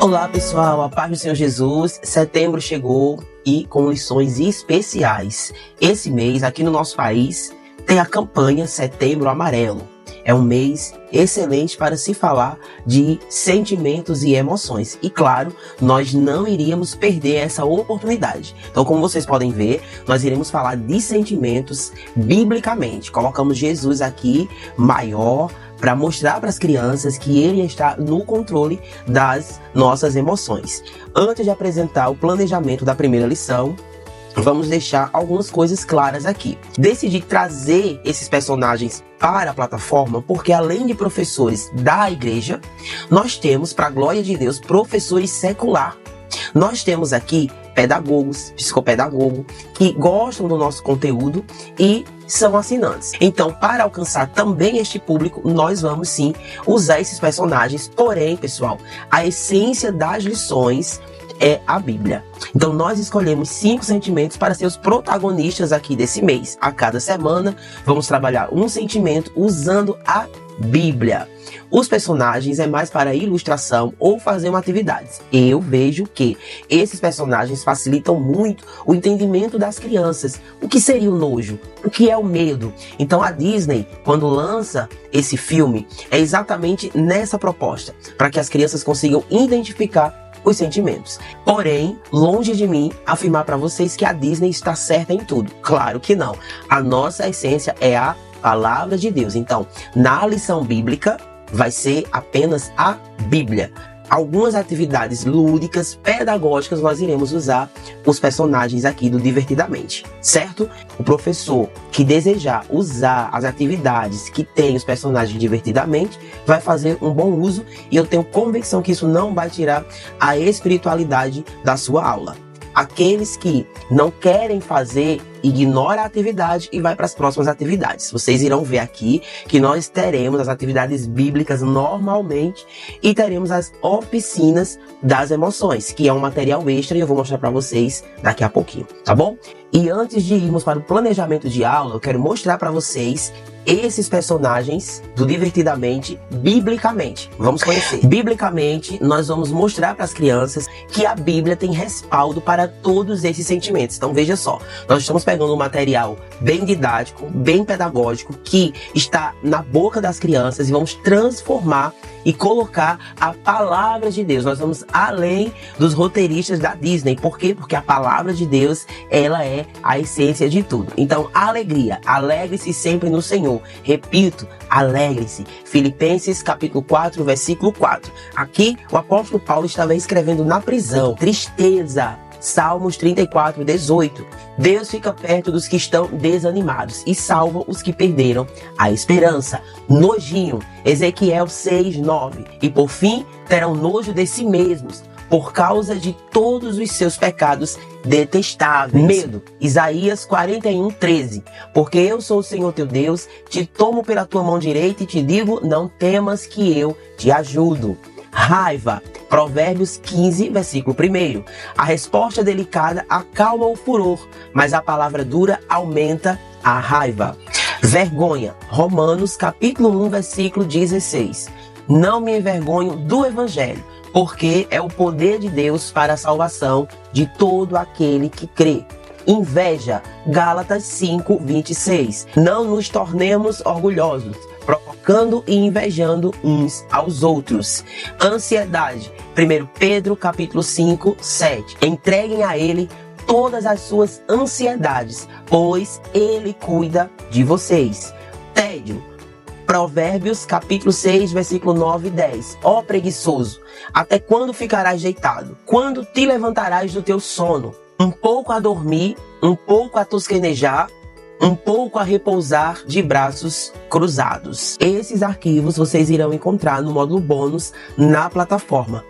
Olá pessoal, a paz do Senhor Jesus. Setembro chegou e com lições especiais. Esse mês aqui no nosso país tem a campanha Setembro Amarelo. É um mês excelente para se falar de sentimentos e emoções. E claro, nós não iríamos perder essa oportunidade. Então, como vocês podem ver, nós iremos falar de sentimentos biblicamente. Colocamos Jesus aqui maior para mostrar para as crianças que ele está no controle das nossas emoções. Antes de apresentar o planejamento da primeira lição, vamos deixar algumas coisas claras aqui. Decidi trazer esses personagens para a plataforma porque, além de professores da igreja, nós temos, para a glória de Deus, professores secular. Nós temos aqui pedagogos, psicopedagogos, que gostam do nosso conteúdo e são assinantes. Então, para alcançar também este público, nós vamos sim usar esses personagens. Porém, pessoal, a essência das lições é a Bíblia. Então nós escolhemos 5 sentimentos para ser os protagonistas aqui desse mês. A cada semana vamos trabalhar um sentimento usando a Bíblia. Os personagens é mais para ilustração ou fazer uma atividade. Eu vejo que esses personagens facilitam muito o entendimento das crianças. O que seria o nojo? O que é o medo? Então a Disney, quando lança esse filme, é exatamente nessa proposta, para que as crianças consigam identificar os sentimentos. Porém, longe de mim afirmar para vocês que a Disney está certa em tudo. Claro que não. A nossa essência é a palavra de Deus. Então, na lição bíblica, vai ser apenas a Bíblia. Algumas atividades lúdicas, pedagógicas, nós iremos usar os personagens aqui do Divertidamente, certo? O professor que desejar usar as atividades que tem os personagens Divertidamente vai fazer um bom uso e eu tenho convicção que isso não vai tirar a espiritualidade da sua aula. Aqueles que não querem fazer, ignora a atividade e vai para as próximas atividades. Vocês irão ver aqui que nós teremos as atividades bíblicas normalmente e teremos as oficinas das emoções, que é um material extra e eu vou mostrar para vocês daqui a pouquinho, tá bom? E antes de irmos para o planejamento de aula, eu quero mostrar para vocês esses personagens do Divertidamente, biblicamente. Vamos conhecer. Biblicamente, nós vamos mostrar para as crianças que a Bíblia tem respaldo para todos esses sentimentos. Então veja só, nós estamos pegando um material bem didático, bem pedagógico, que está na boca das crianças e vamos transformar e colocar a palavra de Deus. Nós vamos além dos roteiristas da Disney. Por quê? Porque a palavra de Deus, ela é a essência de tudo. Então, alegria. Alegre-se sempre no Senhor. Repito, alegre-se. Filipenses capítulo 4, versículo 4. Aqui, o apóstolo Paulo estava escrevendo na prisão. Tristeza. Salmos 34, 18. Deus fica perto dos que estão desanimados e salva os que perderam a esperança. Nojinho. Ezequiel 6, 9. E por fim, terão nojo de si mesmos, por causa de todos os seus pecados detestáveis. Medo. Isaías 41, 13. Porque eu sou o Senhor teu Deus, te tomo pela tua mão direita e te digo, não temas que eu te ajudo. Raiva. Provérbios 15, versículo 1. A resposta delicada acalma o furor, mas a palavra dura aumenta a raiva. Vergonha. Romanos capítulo 1, versículo 16. Não me envergonho do evangelho, porque é o poder de Deus para a salvação de todo aquele que crê. Inveja. Gálatas 5, 26. Não nos tornemos orgulhosos, provocando e invejando uns aos outros. Ansiedade. 1 Pedro capítulo 5, 7. Entreguem a ele todas as suas ansiedades, pois ele cuida de vocês. Tédio. Provérbios capítulo 6, versículo 9 e 10. Ó preguiçoso, até quando ficarás deitado? Quando te levantarás do teu sono? Um pouco a dormir, um pouco a tosquenejar, um pouco a repousar de braços cruzados. Esses arquivos vocês irão encontrar no módulo bônus na plataforma.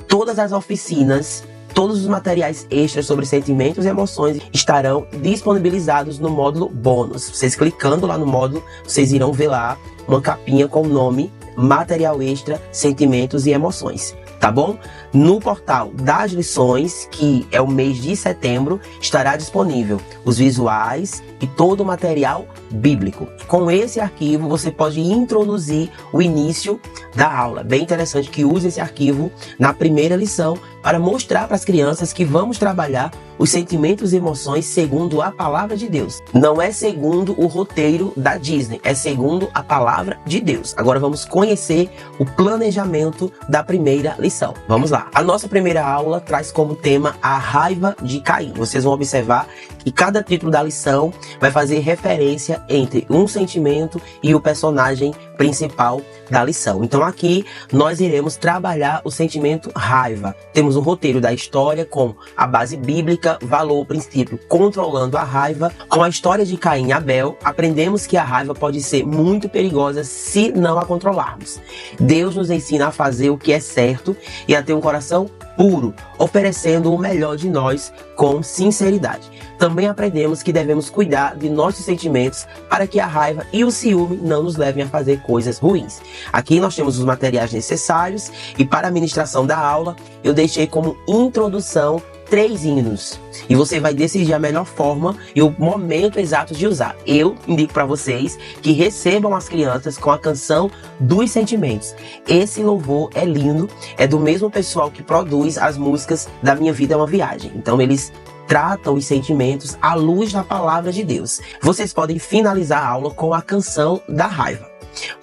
Todas as oficinas, todos os materiais extras sobre sentimentos e emoções estarão disponibilizados no módulo bônus. Vocês clicando lá no módulo, vocês irão ver lá uma capinha com o nome Material Extra, Sentimentos e Emoções. Tá bom? No portal das lições, que é o mês de setembro, estará disponível os visuais e todo o material bíblico. Com esse arquivo, você pode introduzir o início da aula. Bem interessante que use esse arquivo na primeira lição para mostrar para as crianças que vamos trabalhar os sentimentos e emoções segundo a palavra de Deus. Não é segundo o roteiro da Disney, é segundo a palavra de Deus. Agora vamos conhecer o planejamento da primeira lição. Vamos lá. A nossa primeira aula traz como tema a raiva de Caim. Vocês vão observar que cada título da lição vai fazer referência entre um sentimento e o personagem principal da lição. Então aqui nós iremos trabalhar o sentimento raiva. Temos um roteiro da história com a base bíblica, valor, princípio, controlando a raiva. Com a história de Caim e Abel, aprendemos que a raiva pode ser muito perigosa se não a controlarmos. Deus nos ensina a fazer o que é certo e a ter um coração puro, oferecendo o melhor de nós com sinceridade. Também aprendemos que devemos cuidar de nossos sentimentos para que a raiva e o ciúme não nos levem a fazer coisas ruins. Aqui nós temos os materiais necessários e para a ministração da aula eu deixei como introdução 3 hinos. E você vai decidir a melhor forma e o momento exato de usar. Eu indico para vocês que recebam as crianças com a canção dos sentimentos. Esse louvor é lindo, é do mesmo pessoal que produz as músicas da Minha Vida é uma Viagem. Então eles tratam os sentimentos à luz da palavra de Deus. Vocês podem finalizar a aula com a canção da raiva,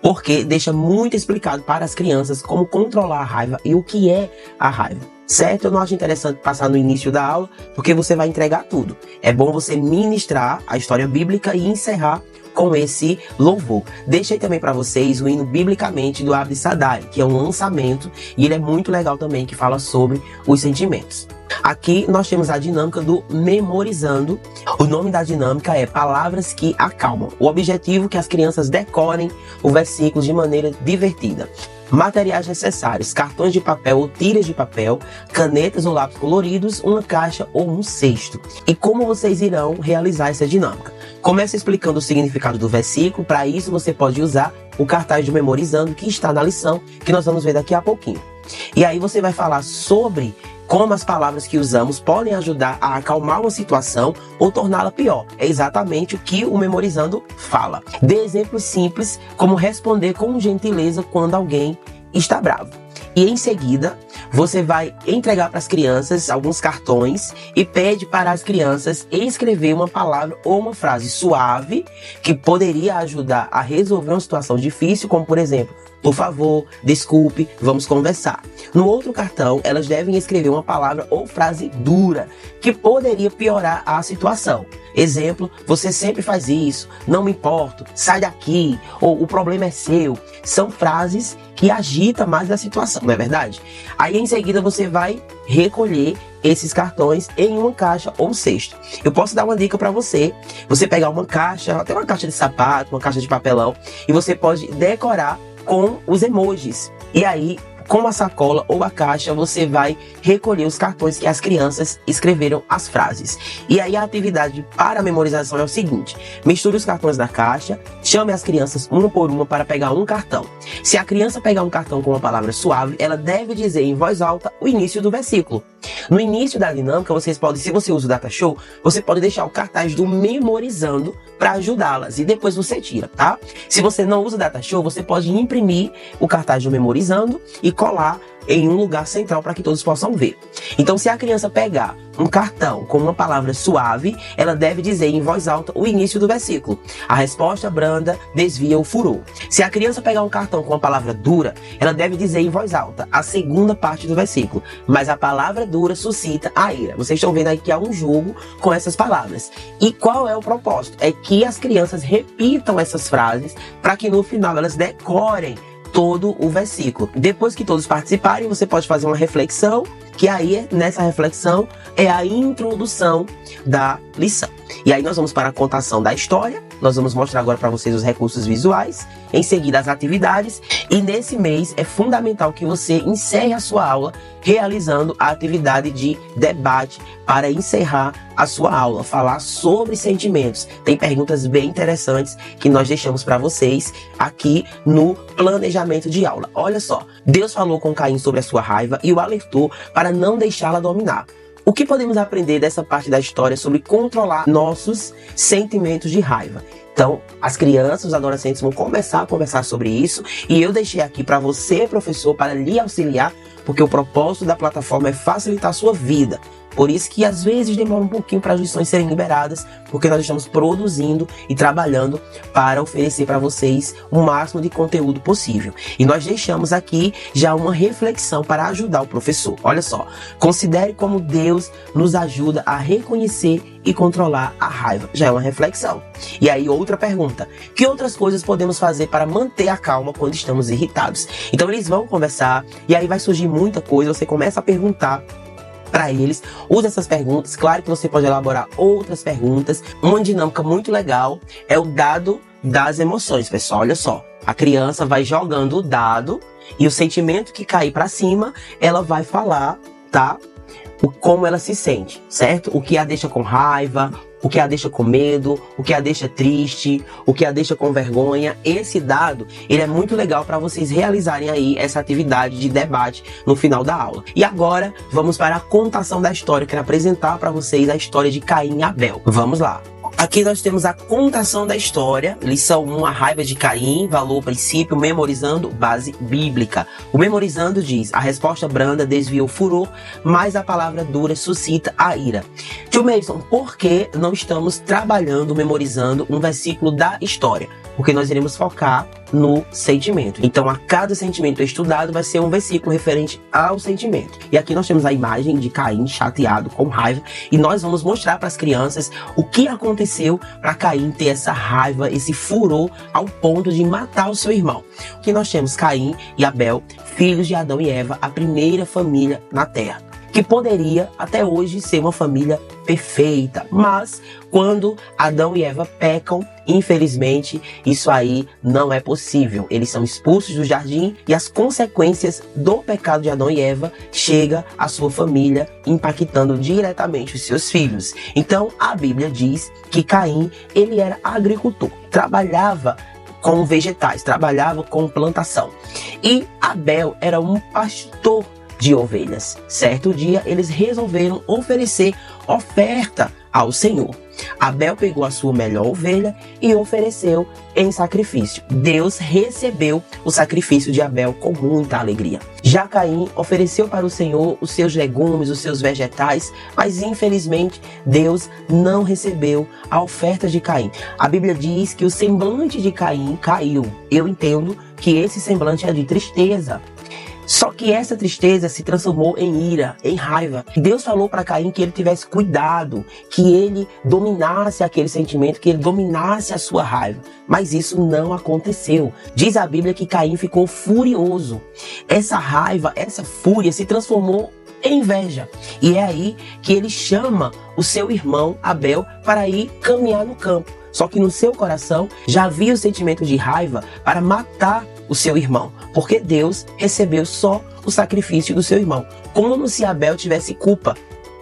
porque deixa muito explicado para as crianças como controlar a raiva e o que é a raiva. Certo? Eu não acho interessante passar no início da aula, porque você vai entregar tudo. É bom você ministrar a história bíblica e encerrar com esse louvor. Deixei também para vocês o hino Biblicamente do Abdi Sadai, que é um lançamento e ele é muito legal também, que fala sobre os sentimentos. Aqui nós temos a dinâmica do memorizando. O nome da dinâmica é Palavras que Acalmam. O objetivo é que as crianças decorem o versículo de maneira divertida. Materiais necessários: cartões de papel ou tiras de papel, canetas ou lápis coloridos, uma caixa ou um cesto. E como vocês irão realizar essa dinâmica? Comece explicando o significado do versículo. Para isso você pode usar o cartaz do Memorizando que está na lição, que nós vamos ver daqui a pouquinho. E aí você vai falar sobre como as palavras que usamos podem ajudar a acalmar uma situação ou torná-la pior. É exatamente o que o Memorizando fala. Dê exemplos simples, como responder com gentileza quando alguém está bravo. E em seguida, você vai entregar para as crianças alguns cartões e pede para as crianças escrever uma palavra ou uma frase suave que poderia ajudar a resolver uma situação difícil, como por exemplo: por favor, desculpe, vamos conversar. No outro cartão, elas devem escrever uma palavra ou frase dura que poderia piorar a situação. Exemplo: você sempre faz isso, não me importo, sai daqui, ou o problema é seu. São frases que agitam mais a situação, não é verdade? Aí em seguida você vai recolher esses cartões em uma caixa ou cesto. Eu posso dar uma dica para você. Você pegar uma caixa, até uma caixa de sapato, uma caixa de papelão, e você pode decorar com os emojis. E aí, com a sacola ou a caixa, você vai recolher os cartões que as crianças escreveram as frases. E aí a atividade para a memorização é o seguinte: misture os cartões da caixa, chame as crianças uma por uma para pegar um cartão. Se a criança pegar um cartão com uma palavra suave, ela deve dizer em voz alta o início do versículo. No início da dinâmica, vocês podem, se você usa o Data Show, você pode deixar o cartaz do Memorizando para ajudá-las e depois você tira, tá? Se você não usa o Data Show, você pode imprimir o cartaz do Memorizando e colar em um lugar central para que todos possam ver. Então, se a criança pegar um cartão com uma palavra suave, ela deve dizer em voz alta o início do versículo. A resposta branda desvia o furor. Se a criança pegar um cartão com uma palavra dura, ela deve dizer em voz alta a segunda parte do versículo. Mas a palavra dura suscita a ira. Vocês estão vendo aí que há um jogo com essas palavras. E qual é o propósito? É que as crianças repitam essas frases para que no final elas decorem todo o versículo. Depois que todos participarem, você pode fazer uma reflexão, que aí, nessa reflexão, é a introdução da lição. E aí nós vamos para a contação da história. Nós vamos mostrar agora para vocês os recursos visuais, em seguida as atividades. E nesse mês é fundamental que você encerre a sua aula realizando a atividade de debate para encerrar a sua aula, falar sobre sentimentos. Tem perguntas bem interessantes que nós deixamos para vocês aqui no planejamento de aula. Olha só, Deus falou com Caim sobre a sua raiva e o alertou para não deixá-la dominar. O que podemos aprender dessa parte da história sobre controlar nossos sentimentos de raiva? Então, as crianças, os adolescentes vão começar a conversar sobre isso, e eu deixei aqui para você, professor, para lhe auxiliar, porque o propósito da plataforma é facilitar a sua vida. Por isso que às vezes demora um pouquinho para as lições serem liberadas, porque nós estamos produzindo e trabalhando para oferecer para vocês o máximo de conteúdo possível. E nós deixamos aqui já uma reflexão para ajudar o professor. Olha só, considere como Deus nos ajuda a reconhecer e controlar a raiva. Já é uma reflexão. E aí outra pergunta, que outras coisas podemos fazer para manter a calma quando estamos irritados? Então eles vão conversar e aí vai surgir muita coisa, você começa a perguntar para eles, usa essas perguntas. Claro que você pode elaborar outras perguntas. Uma dinâmica muito legal é o dado das emoções, pessoal. Olha só, a criança vai jogando o dado e o sentimento que cair para cima, ela vai falar, tá? Como ela se sente, certo? O que a deixa com raiva, o que a deixa com medo, o que a deixa triste, o que a deixa com vergonha. Esse dado, ele é muito legal para vocês realizarem aí essa atividade de debate no final da aula. E agora, vamos para a contação da história. Eu quero apresentar para vocês a história de Caim e Abel. Vamos lá. Aqui nós temos a contação da história, lição 1, a raiva de Caim, valor, princípio, memorizando, base bíblica. O memorizando diz, a resposta branda desvia o furor, mas a palavra dura suscita a ira. Tio Mason, por que não estamos trabalhando, memorizando um versículo da história? Porque nós iremos focar no sentimento. Então, a cada sentimento estudado vai ser um versículo referente ao sentimento. E aqui nós temos a imagem de Caim chateado, com raiva, e nós vamos mostrar para as crianças o que aconteceu para Caim ter essa raiva, esse furor, ao ponto de matar o seu irmão. Aqui nós temos Caim e Abel, filhos de Adão e Eva, a primeira família na Terra, que poderia até hoje ser uma família perfeita, mas quando Adão e Eva pecam, infelizmente, isso aí não é possível. Eles são expulsos do jardim e as consequências do pecado de Adão e Eva chegam à sua família, impactando diretamente os seus filhos. Então, a Bíblia diz que Caim, ele era agricultor, trabalhava com vegetais, trabalhava com plantação. E Abel era um pastor de ovelhas. Certo dia, eles resolveram oferecer oferta ao Senhor. Abel pegou a sua melhor ovelha e ofereceu em sacrifício. Deus recebeu o sacrifício de Abel com muita alegria. Já Caim ofereceu para o Senhor os seus legumes, os seus vegetais, mas infelizmente Deus não recebeu a oferta de Caim. A Bíblia diz que o semblante de Caim caiu. Eu entendo que esse semblante é de tristeza. Só que essa tristeza se transformou em ira, em raiva. Deus falou para Caim que ele tivesse cuidado, que ele dominasse aquele sentimento, que ele dominasse a sua raiva. Mas isso não aconteceu. Diz a Bíblia que Caim ficou furioso. Essa raiva, essa fúria se transformou em inveja. E é aí que ele chama o seu irmão Abel para ir caminhar no campo. Só que no seu coração já havia o sentimento de raiva para matar o seu irmão, porque Deus recebeu só o sacrifício do seu irmão, como se Abel tivesse culpa.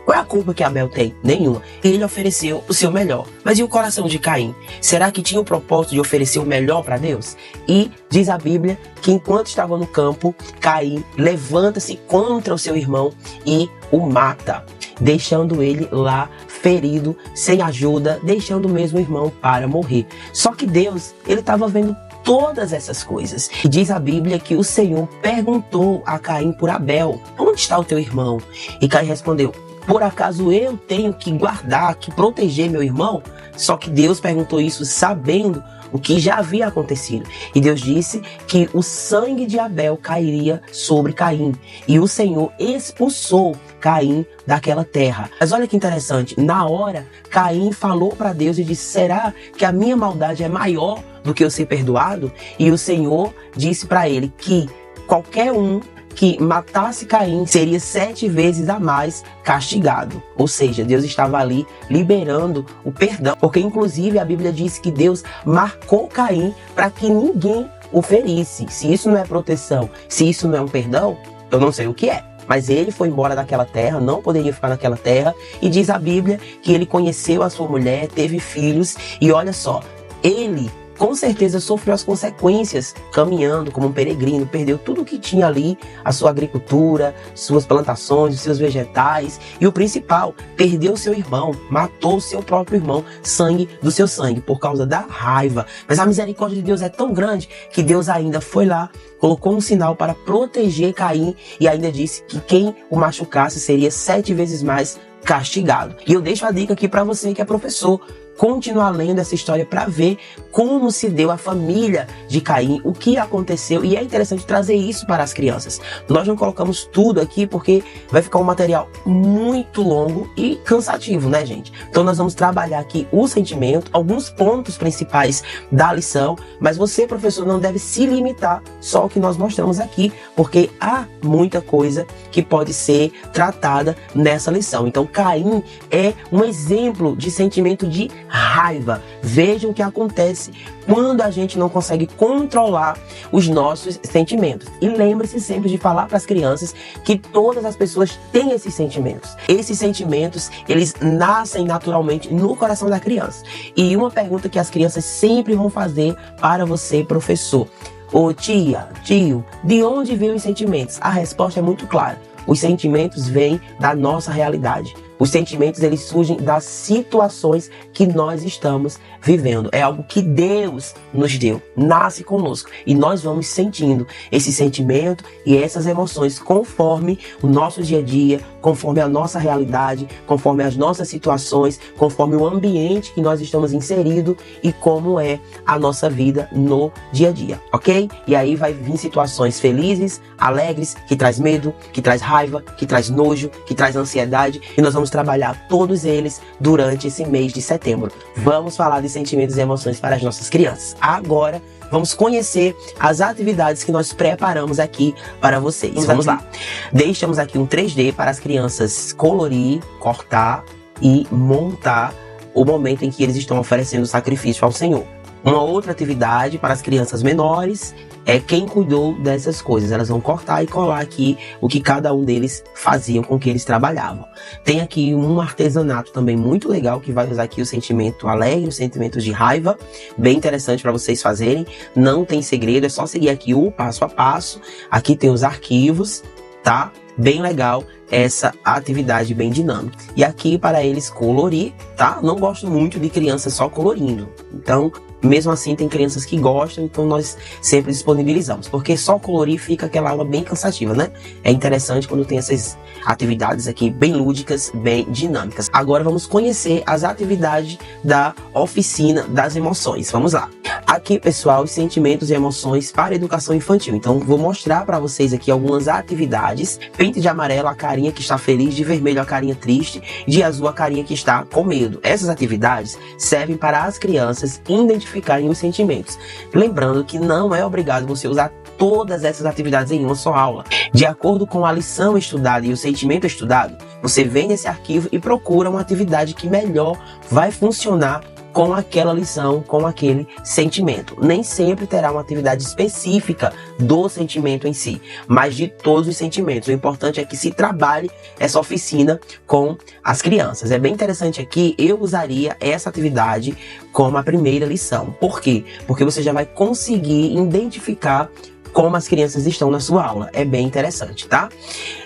Qual é a culpa que Abel tem? Nenhuma. Ele ofereceu o seu melhor. Mas e o coração de Caim? Será que tinha o propósito de oferecer o melhor para Deus? E diz a Bíblia que enquanto estava no campo, Caim levanta-se contra o seu irmão e o mata, deixando ele lá ferido, sem ajuda, deixando mesmo o irmão para morrer. Só que Deus, ele estava vendo todas essas coisas. E diz a Bíblia que o Senhor perguntou a Caim por Abel: onde está o teu irmão? E Caim respondeu: por acaso eu tenho que guardar, que proteger meu irmão? Só que Deus perguntou isso sabendo o que já havia acontecido. E Deus disse que o sangue de Abel cairia sobre Caim. E o Senhor expulsou Caim daquela terra. Mas olha que interessante, na hora, Caim falou para Deus e disse: será que a minha maldade é maior do que eu ser perdoado? E o Senhor disse para ele que qualquer um que matasse Caim seria 7 vezes a mais castigado. Ou seja, Deus estava ali liberando o perdão, porque inclusive a Bíblia diz que Deus marcou Caim para que ninguém o ferisse. Se isso não é proteção, se isso não é um perdão, eu não sei o que é. Mas ele foi embora daquela terra, não poderia ficar naquela terra, e diz a Bíblia que ele conheceu a sua mulher, teve filhos, e olha só, ele com certeza sofreu as consequências caminhando como um peregrino, perdeu tudo que tinha ali, a sua agricultura, suas plantações, os seus vegetais, e o principal, perdeu seu irmão, matou seu próprio irmão, sangue do seu sangue, por causa da raiva. Mas a misericórdia de Deus é tão grande que Deus ainda foi lá, colocou um sinal para proteger Caim e ainda disse que quem o machucasse seria 7 vezes mais castigado. E eu deixo a dica aqui para você que é professor, continuar lendo essa história para ver como se deu a família de Caim, o que aconteceu, e é interessante trazer isso para as crianças. Nós não colocamos tudo aqui porque vai ficar um material muito longo e cansativo, né, gente? Então nós vamos trabalhar aqui o sentimento, alguns pontos principais da lição, mas você, professor, não deve se limitar só ao que nós mostramos aqui, porque há muita coisa que pode ser tratada nessa lição. Então Caim é um exemplo de sentimento de raiva. Vejam o que acontece quando a gente não consegue controlar os nossos sentimentos. E lembre-se sempre de falar para as crianças que todas as pessoas têm esses sentimentos. Esses sentimentos, eles nascem naturalmente no coração da criança. E uma pergunta que as crianças sempre vão fazer para você, professor: ô tia, tio, de onde vêm os sentimentos? A resposta é muito clara. Os sentimentos vêm da nossa realidade. Os sentimentos, eles surgem das situações que nós estamos vivendo. É algo que Deus nos deu, nasce conosco. E nós vamos sentindo esse sentimento e essas emoções conforme o nosso dia a dia, conforme a nossa realidade, conforme as nossas situações, conforme o ambiente que nós estamos inseridos e como é a nossa vida no dia a dia, ok? E aí vai vir situações felizes, alegres, que traz medo, que traz raiva, que traz nojo, que traz ansiedade, e nós vamos trabalhar todos eles durante esse mês de setembro. Vamos falar de sentimentos e emoções para as nossas crianças. Agora, vamos conhecer as atividades que nós preparamos aqui para vocês. Vamos lá. Deixamos aqui um 3D para as crianças colorir, cortar e montar o momento em que eles estão oferecendo o sacrifício ao Senhor. Uma outra atividade para as crianças menores é quem cuidou dessas coisas. Elas vão cortar e colar aqui o que cada um deles faziam com que eles trabalhavam. Tem aqui um artesanato também muito legal que vai usar aqui o sentimento alegre, o sentimento de raiva. Bem interessante para vocês fazerem. Não tem segredo, é só seguir aqui o passo a passo. Aqui tem os arquivos, tá? Bem legal essa atividade bem dinâmica. E aqui para eles colorir, tá? Não gosto muito de crianças só colorindo. Então, mesmo assim, tem crianças que gostam, então nós sempre disponibilizamos. Porque só colorir fica aquela aula bem cansativa, né? É interessante quando tem essas atividades aqui bem lúdicas, bem dinâmicas. Agora vamos conhecer as atividades da oficina das emoções. Vamos lá. Aqui, pessoal, os sentimentos e emoções para a educação infantil. Então, vou mostrar para vocês aqui algumas atividades. Pinte de amarelo a carinha que está feliz, de vermelho a carinha triste, de azul a carinha que está com medo. Essas atividades servem para as crianças identificarem os sentimentos. Lembrando que não é obrigado você usar todas essas atividades em uma só aula. De acordo com a lição estudada e o sentimento estudado, você vem nesse arquivo e procura uma atividade que melhor vai funcionar com aquela lição, com aquele sentimento. Nem sempre terá uma atividade específica do sentimento em si, mas de todos os sentimentos. O importante é que se trabalhe essa oficina com as crianças. É bem interessante aqui, eu usaria essa atividade como a primeira lição. Por quê? Porque você já vai conseguir identificar como as crianças estão na sua aula. É bem interessante, tá?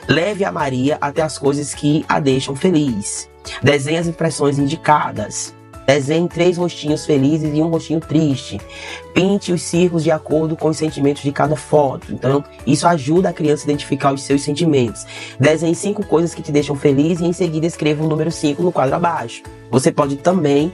Leve a Maria até as coisas que a deixam feliz. Desenhe as impressões indicadas. Desenhe 3 rostinhos felizes e um rostinho triste. Pinte os círculos de acordo com os sentimentos de cada foto. Então, isso ajuda a criança a identificar os seus sentimentos. Desenhe 5 coisas que te deixam feliz e em seguida escreva o número 5 no quadro abaixo. Você pode também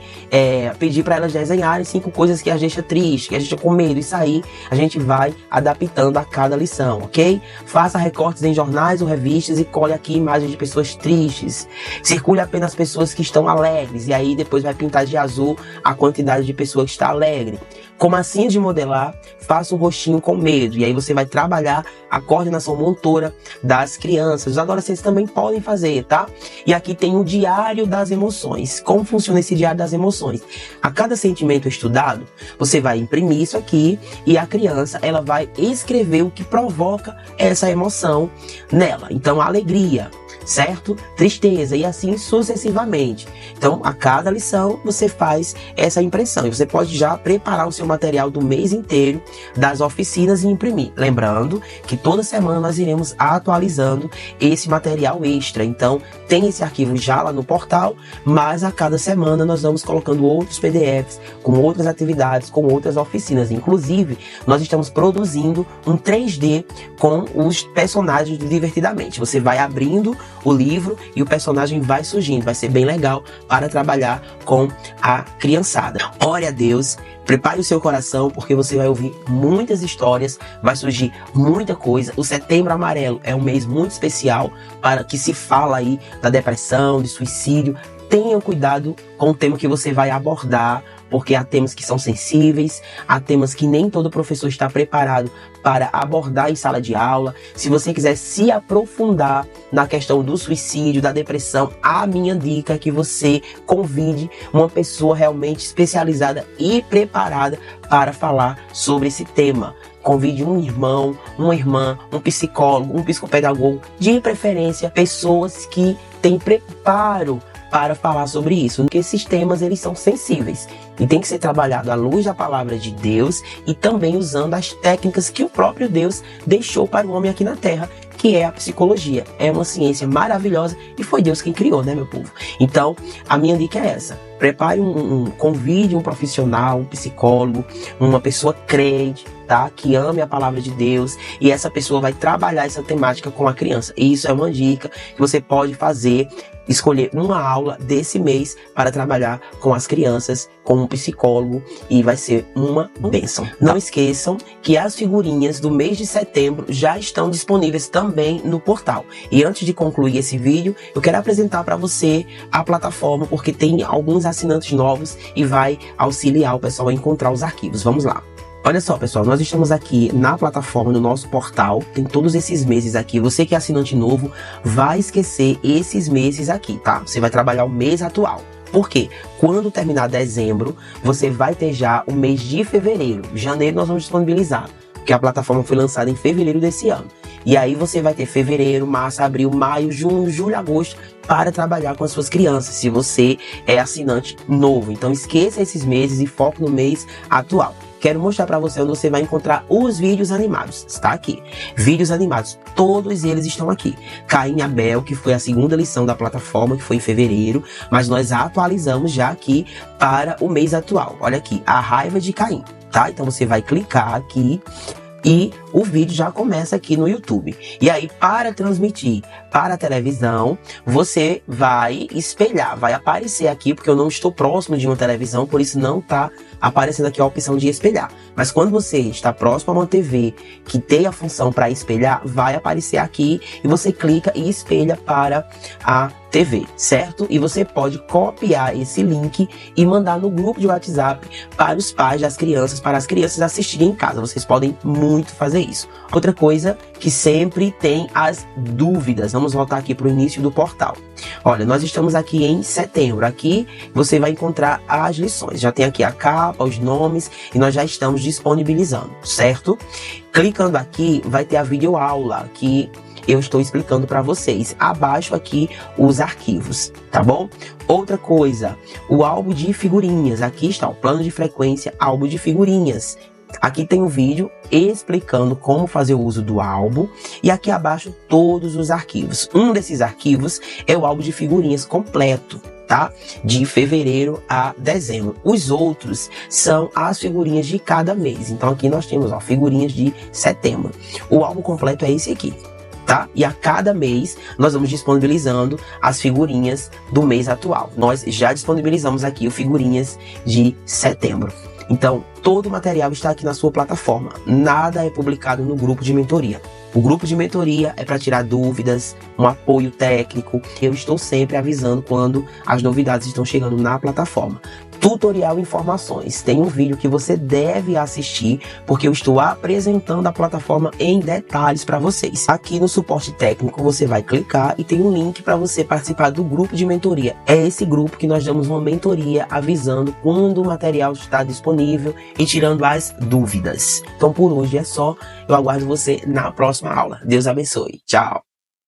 pedir para elas desenharem 5 coisas que as deixam triste, que as deixam com medo. Isso aí a gente vai adaptando a cada lição, ok? Faça recortes em jornais ou revistas e colhe aqui imagens de pessoas tristes. Circule apenas pessoas que estão alegres e aí depois vai pintar de azul a quantidade de pessoas que está alegre. Com massinha de modelar, faça um rostinho com medo. E aí você vai trabalhar a coordenação motora das crianças. Os adolescentes também podem fazer, tá? E aqui tem o diário das emoções. Como funciona esse diário das emoções? A cada sentimento estudado, você vai imprimir isso aqui e a criança, ela vai escrever o que provoca essa emoção nela. Então, a alegria. certo? Tristeza e assim sucessivamente. Então, a cada lição você faz essa impressão e você pode já preparar o seu material do mês inteiro das oficinas e imprimir. Lembrando que toda semana nós iremos atualizando esse material extra. Então, tem esse arquivo já lá no portal, mas a cada semana nós vamos colocando outros PDFs com outras atividades, com outras oficinas. Inclusive, nós estamos produzindo um 3D com os personagens do Divertidamente. Você vai abrindo o livro e o personagem vai surgindo. Vai ser bem legal para trabalhar com a criançada. Ore a Deus, prepare o seu coração, porque você vai ouvir muitas histórias, vai surgir muita coisa. O Setembro Amarelo é um mês muito especial para que se fala aí da depressão, de suicídio. Tenha cuidado com o tema que você vai abordar, porque há temas que são sensíveis, há temas que nem todo professor está preparado para abordar em sala de aula. Se você quiser se aprofundar na questão do suicídio, da depressão, a minha dica é que você convide uma pessoa realmente especializada e preparada para falar sobre esse tema. Convide um irmão, uma irmã, um psicólogo, um psicopedagogo, de preferência pessoas que têm preparo para falar sobre isso, porque esses temas eles são sensíveis e tem que ser trabalhado à luz da palavra de Deus e também usando as técnicas que o próprio Deus deixou para o homem aqui na Terra, que é a psicologia. É uma ciência maravilhosa e foi Deus quem criou, né, meu povo? Então, a minha dica é essa. Prepare convide um profissional, um psicólogo, uma pessoa crente, tá? Que ame a palavra de Deus, e essa pessoa vai trabalhar essa temática com a criança. E isso é uma dica que você pode fazer, escolher uma aula desse mês para trabalhar com as crianças, com um psicólogo, e vai ser uma bênção. Não esqueçam que as figurinhas do mês de setembro já estão disponíveis também no portal. E antes de concluir esse vídeo, eu quero apresentar para você a plataforma, porque tem alguns assinantes novos e vai auxiliar o pessoal a encontrar os arquivos. Vamos lá. Olha só, pessoal, nós estamos aqui na plataforma, no nosso portal, tem todos esses meses aqui. Você que é assinante novo, vai esquecer esses meses aqui, tá? Você vai trabalhar o mês atual. Por quê? Quando terminar dezembro, você vai ter já o mês de fevereiro. Janeiro nós vamos disponibilizar, porque a plataforma foi lançada em fevereiro desse ano. E aí você vai ter fevereiro, março, abril, maio, junho, julho, agosto para trabalhar com as suas crianças, se você é assinante novo. Então esqueça esses meses e foque no mês atual. Quero mostrar para você onde você vai encontrar os vídeos animados. Está aqui. Vídeos animados. Todos eles estão aqui. Caim e Abel, que foi a segunda lição da plataforma, que foi em fevereiro. Mas nós atualizamos já aqui para o mês atual. Olha aqui. A raiva de Caim. Tá? Então você vai clicar aqui e o vídeo já começa aqui no YouTube. E aí, para transmitir para a televisão, você vai espelhar, vai aparecer aqui, porque eu não estou próximo de uma televisão, por isso não está aparecendo aqui a opção de espelhar. Mas quando você está próximo a uma TV que tem a função para espelhar, vai aparecer aqui e você clica e espelha para a TV, certo? E você pode copiar esse link e mandar no grupo de WhatsApp para os pais das crianças, para as crianças assistirem em casa. Vocês podem muito fazer isso. Outra coisa que sempre tem as dúvidas. Vamos voltar aqui para o início do portal. Olha, nós estamos aqui em setembro. Aqui você vai encontrar as lições. Já tem aqui a capa, os nomes e nós já estamos disponibilizando, certo? Clicando aqui, vai ter a videoaula que eu estou explicando para vocês. Abaixo aqui os arquivos, tá bom? Outra coisa, o álbum de figurinhas. Aqui está o plano de frequência, álbum de figurinhas. Aqui tem um vídeo explicando como fazer o uso do álbum e aqui abaixo todos os arquivos. Um desses arquivos é o álbum de figurinhas completo, tá? De fevereiro a dezembro. Os outros são as figurinhas de cada mês. Então aqui nós temos, ó, figurinhas de setembro. O álbum completo é esse aqui, tá? E a cada mês nós vamos disponibilizando as figurinhas do mês atual. Nós já disponibilizamos aqui o figurinhas de setembro. Então, todo o material está aqui na sua plataforma. Nada é publicado no grupo de mentoria. O grupo de mentoria é para tirar dúvidas, um apoio técnico. Eu estou sempre avisando quando as novidades estão chegando na plataforma. Tutorial e informações. Tem um vídeo que você deve assistir, porque eu estou apresentando a plataforma em detalhes para vocês. Aqui no suporte técnico você vai clicar e tem um link para você participar do grupo de mentoria. É esse grupo que nós damos uma mentoria avisando quando o material está disponível e tirando as dúvidas. Então por hoje é só. Eu aguardo você na próxima aula. Deus abençoe. Tchau.